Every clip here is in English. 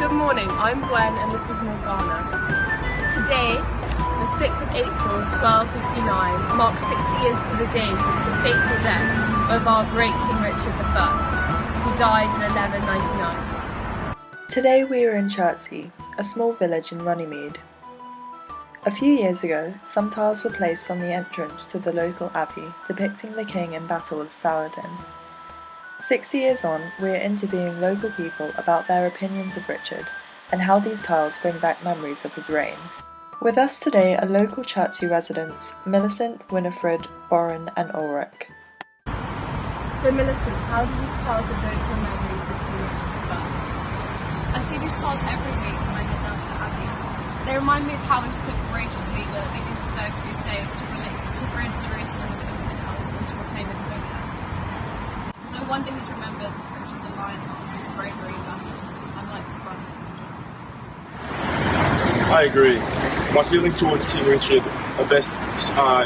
Good morning, I'm Gwen and this is Morgana. Today, the 6th of April 1259, marks 60 years to the day since the fateful death of our great King Richard I, who died in 1199. Today we are in Chertsey, a small village in Runnymede. A few years ago, some tiles were placed on the entrance to the local abbey depicting the king in battle with Saladin. 60 years on, we are interviewing local people about their opinions of Richard and how these tiles bring back memories of his reign. With us today are local Chertsey residents Millicent, Winifred, Warren and Ulrich. So Millicent, how do these tiles evoke your memories of King Richard I? I see these tiles every week when I head down to the abbey. They remind me of how he was so courageously leading the Third Crusade to rid Jerusalem of infidels and to reclaim it from Babylon. No wonder he's remembered Richard the Lionheart for his bravery in battle, unlike his brother. I agree. My feelings towards King Richard are best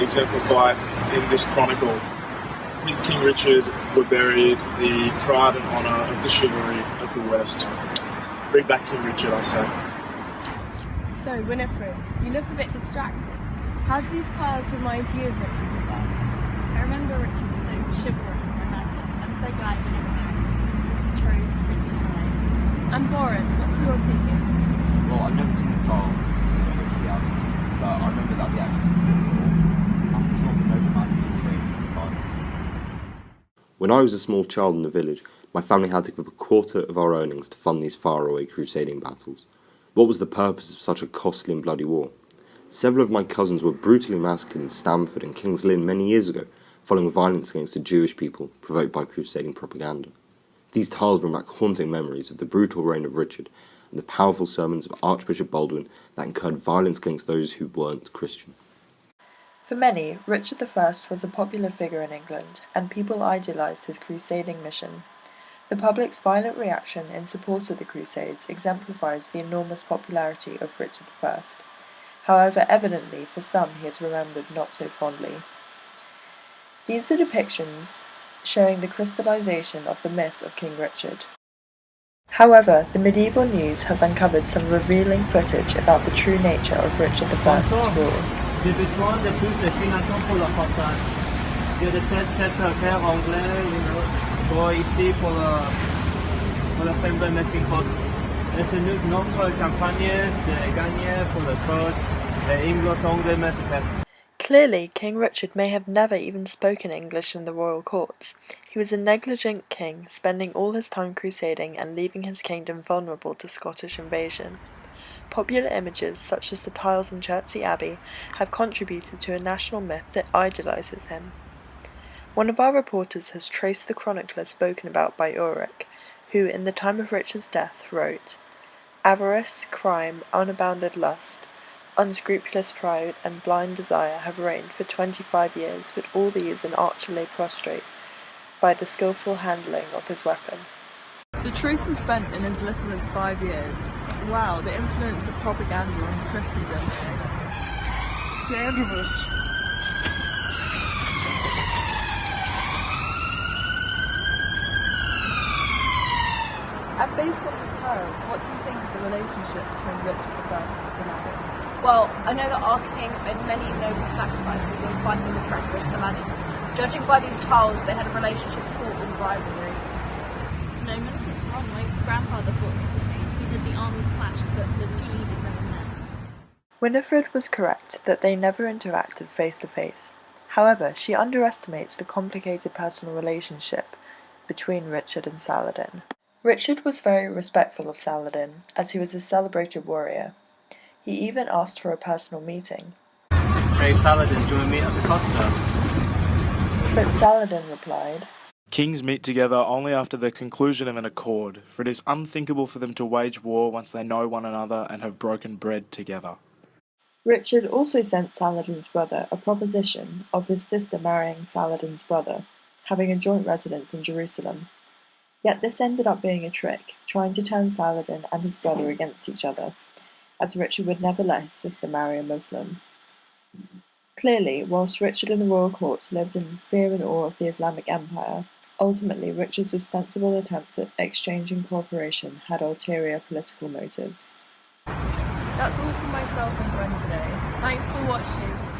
exemplified in this chronicle. With King Richard were buried the pride and honour of the chivalry of the West. Bring back King Richard, I say. So Winifred, you look a bit distracted. How do these tiles remind you of Richard I? I remember Richard was so chivalrous and romantic. I'm so glad he never married. His betrothed Princess Elaine. And Warren, what's your opinion? Well, I've never seen the tiles, so I go to the abbey, but I remember that the actors were pretty cool. And it's not the nobleman who portrays the tiles. When I was a small child in the village, my family had to give a quarter of our earnings to fund these faraway crusading battles. What was the purpose of such a costly and bloody war? Several of my cousins were brutally massacred in Stamford and King's Lynn many years ago, following violence against the Jewish people provoked by crusading propaganda. These tiles bring back haunting memories of the brutal reign of Richard and the powerful sermons of Archbishop Baldwin that incurred violence against those who weren't Christian. For many, Richard I was a popular figure in England, and people idolised his crusading mission. The public's violent reaction in support of the Crusades exemplifies the enormous popularity of Richard I. However, evidently for some he is remembered not so fondly. These are depictions showing the crystallisation of the myth of King Richard. However, the medieval news has uncovered some revealing footage about the true nature of Richard I's rule. J'ai besoin de plus de financement pour la façade. Je déteste cette affaire anglaise, pour ici pour l'Assemblée Messing Pots. Et c'est notre campagne de gagner pour la cause des Anglo-Anglais Messenger. Clearly, King Richard may have never even spoken English in the royal courts. He was a negligent king, spending all his time crusading and leaving his kingdom vulnerable to Scottish invasion. Popular images, such as the tiles in Chertsey Abbey, have contributed to a national myth that idolises him. One of our reporters has traced the chronicler spoken about by Ulrich, who, in the time of Richard's death, wrote, "Avarice, crime, unbounded lust, unscrupulous pride, and blind desire have reigned for 25 years, but all these an archer lay prostrate by the skilful handling of his weapon." The truth was bent in as little as 5 years. Wow, the influence of propaganda on Christendom. Scandalous. At base of these tiles, what do you think of the relationship between Richard I and Saladin? Well, I know that our king made many noble sacrifices in fighting the treacherous Saladin. Judging by these tiles, they had a relationship fraught with rivalry. No, Millicent's wrong. My grandfather fought the Crusades. He said the armies clashed, but the two leaders never met. Winifred was correct that they never interacted face to face. However, she underestimates the complicated personal relationship between Richard and Saladin. Richard was very respectful of Saladin, as he was a celebrated warrior. He even asked for a personal meeting. Hey Saladin, do you want to meet at the Costa? But Saladin replied, "Kings meet together only after the conclusion of an accord, for it is unthinkable for them to wage war once they know one another and have broken bread together." Richard also sent Saladin's brother a proposition of his sister marrying Saladin's brother, having a joint residence in Jerusalem. Yet this ended up being a trick, trying to turn Saladin and his brother against each other, as Richard would never let his sister marry a Muslim. Clearly, whilst Richard and the royal courts lived in fear and awe of the Islamic Empire, Ultimately, Richard's ostensible attempts at exchange and cooperation had ulterior political motives. That's all from myself and Gwen today. Thanks for watching.